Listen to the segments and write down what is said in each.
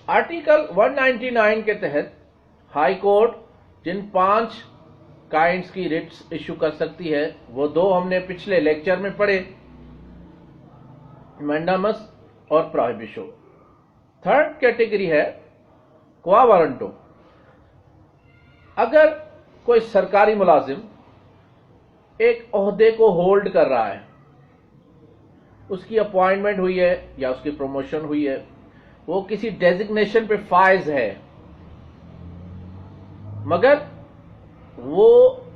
Article 199 के तहत high court जिन 5 kinds की रिट्स इशू कर सकती है वो 2 हमने पिछले लेक्चर में पढ़े, मैंडामस और प्रोहिबिशो। थर्ड कैटेगरी है क्वा वारंटो। अगर कोई सरकारी मुलाजिम एक ओहदे को होल्ड कर रहा है, उसकी अपॉइंटमेंट हुई है या उसकी प्रमोशन हुई है, वो किसी डेजिग्नेशन पे फाइज है, मगर वो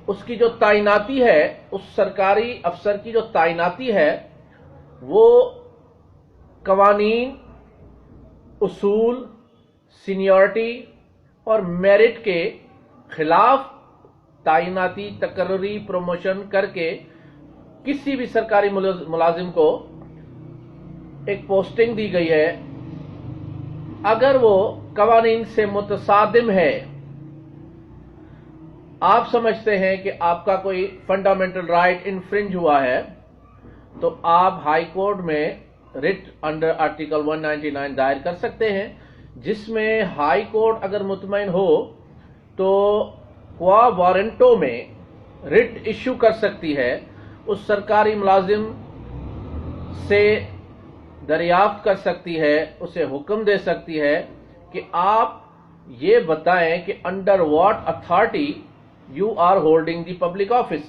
उसकी जो तैनाती है, उस सरकारी अफसर की जो तैनाती है, वो कवानीन, उसूल, सीनियरिटी और मेरिट के खिलाफ तैनाती, तकर्री, प्रमोशन करके किसी भी सरकारी मुलाजिम को एक पोस्टिंग दी गई है, अगर वो कवानीन से मुतसादिम है, आप समझते हैं कि आपका कोई फंडामेंटल राइट इन्फ्रिंज हुआ है, तो आप हाई कोर्ट में रिट अंडर आर्टिकल 199 दायर कर सकते हैं, जिसमें हाई कोर्ट अगर मुतमईन हो तो क्वा वारंटो में रिट इश्यू कर सकती है, उस सरकारी मुलाजिम से दरियाफ्त कर सकती है, उसे हुक्म दे सकती है कि आप ये बताएं कि under what authority you are holding the public office.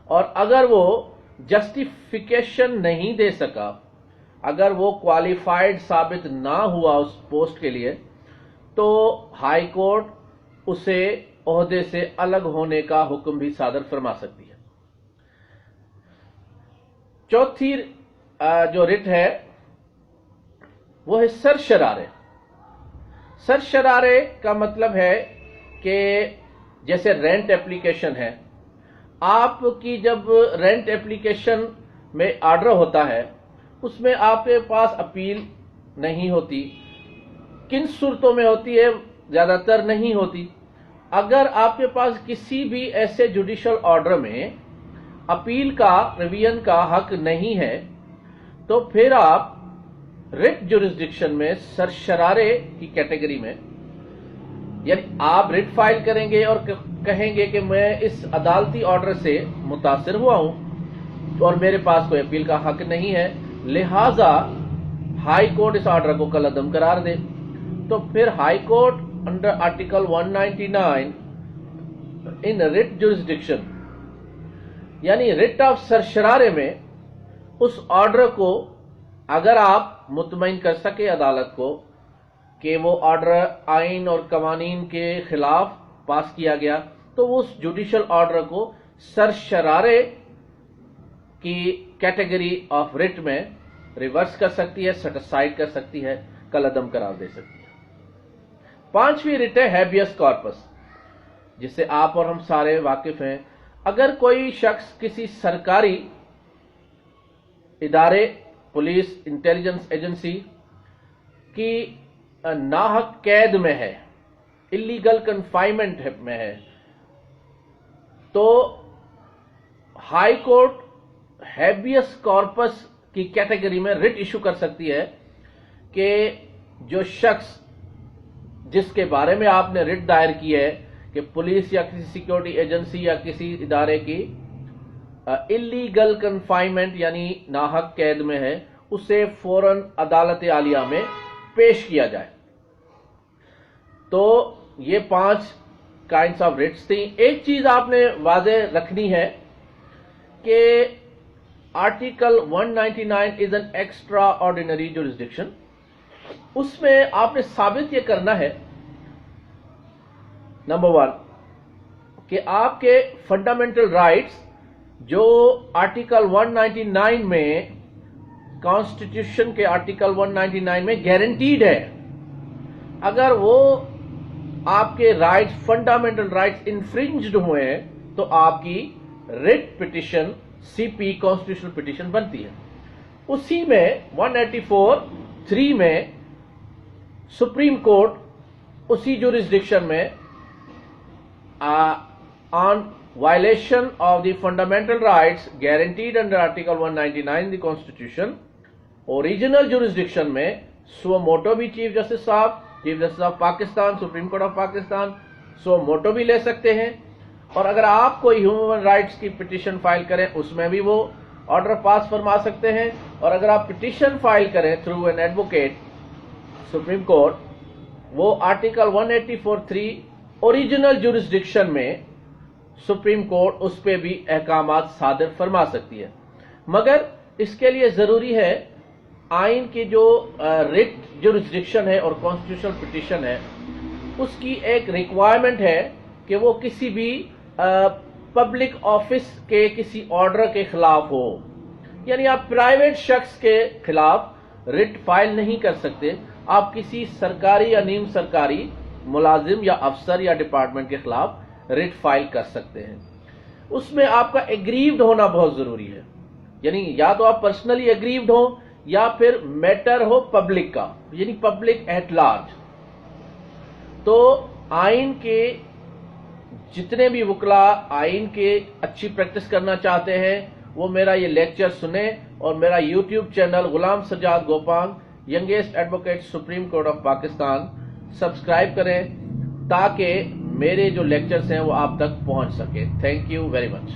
और अगर वो जस्टिफिकेशन नहीं दे सका, अगर वो क्वालिफाइड साबित ना हुआ उस पोस्ट के लिए, तो हाई कोर्ट उसे ओहदे से अलग होने का हुक्म भी सादर फरमा सकती है। चौथी जो रिट है वो है सरशरारे। सरशरारे का मतलब है कि जैसे रेंट एप्लीकेशन है, आपकी जब रेंट एप्लीकेशन में ऑर्डर होता है, उसमें आपके पास अपील नहीं होती। किन सूरतों में होती है? ज्यादातर नहीं होती। अगर आपके पास किसी भी ऐसे जुडिशियल ऑर्डर में अपील का, रिवीजन का हक नहीं है, तो फिर आप रिट जुरिस्डिक्शन में सरशरारे की कैटेगरी में, यानी आप रिट फाइल करेंगे और कहेंगे कि मैं इस अदालती ऑर्डर से मुतासिर हुआ हूं और मेरे पास कोई अपील का हक नहीं है, लिहाजा हाई कोर्ट इस ऑर्डर को कलअदम करार दे, तो फिर हाई कोर्ट अंडर आर्टिकल 199 इन रिट जुरिस्डिक्शन यानी रिट ऑफ सरशरारे में उस ऑर्डर को अगर आप मुतमईन कर सके अदालत को कि वो ऑर्डर आइन और कवानीन के खिलाफ पास किया गया, तो वो उस जुडिशियल ऑर्डर को सरशरारे की कैटेगरी ऑफ रिट में रिवर्स कर सकती है, सेटिसाइड कर सकती है, कलअदम करार दे सकती है। 5वीं रिट है हैबियस कॉर्पस, जिससे आप और हम सारे वाकिफ हैं। अगर कोई शख्स किसी सरकारी इदारे, पुलिस, इंटेलिजेंस एजेंसी की नाहक कैद में है, इलीगल कन्फाइनमेंट में है, तो हाई कोर्ट हैबियस कॉर्पस की कैटेगरी में रिट इशू कर सकती है कि जो शख्स जिसके बारे में आपने रिट दायर की है कि पुलिस या किसी सिक्योरिटी एजेंसी या किसी इदारे की इलीगल कन्फाइनमेंट यानी नाहक कैद में है, उसे फौरन अदालत आलिया में पेश किया जाए। तो ये 5 काइंड्स ऑफ रिट्स थी। एक चीज आपने वाज़ेह रखनी है कि article 199 is an extra ordinary jurisdiction. उसमें आपने साबित ये करना है, नंबर 1, कि आपके फंडामेंटल राइट्स जो आर्टिकल 199 में, कॉन्स्टिट्यूशन के आर्टिकल 199 में गारंटीड है, अगर वो आपके राइट्स, फंडामेंटल राइट्स इन्फ्रिंज्ड हुए हैं, तो आपकी writ petition CP constitutional petition बनती है। उसी में 184(3) में सुप्रीम कोर्ट उसी जुरिस्डिक्शन में on violation of the fundamental rights guaranteed under article 199 the constitution, original jurisdiction में सो मोटो भी chief justice of Pakistan, supreme court of Pakistan suo motu भी ले सकते हैं। और अगर आप कोई ह्यूमन राइट्स की पिटीशन फाइल करें उसमें भी वो ऑर्डर पास फरमा सकते हैं। और अगर आप पिटीशन फाइल करें through an advocate supreme court, वो आर्टिकल 184(3) ओरिजिनल जुरिस्डिक्शन में सुप्रीम कोर्ट उस पर भी अहकामात सादर फरमा सकती है। मगर इसके लिए जरूरी है आइन की जो रिट जुरिस्डिक्शन है और कॉन्स्टिट्यूशनल पिटीशन है उसकी एक रिक्वायरमेंट है कि वो किसी भी पब्लिक ऑफिस के किसी ऑर्डर के खिलाफ हो। यानी आप प्राइवेट शख्स के खिलाफ रिट फाइल नहीं कर सकते, आप किसी सरकारी या नीम सरकारी मुलाजिम या अफसर या डिपार्टमेंट के खिलाफ रिट फाइल कर सकते हैं। उसमें आपका एग्रीव्ड होना बहुत जरूरी है, यानी या तो आप पर्सनली एग्रीव्ड हो या फिर मैटर हो पब्लिक का, यानी पब्लिक एट लार्ज। तो आइन के जितने भी वकला आइन के अच्छी प्रैक्टिस करना चाहते हैं वो मेरा ये लेक्चर सुने और मेरा YouTube channel Ghulam Sajjad Gopang youngest advocate supreme court of Pakistan subscribe करें ताकि मेरे जो लेक्चर्स हैं वो आप तक पहुंच सके। Thank you very much.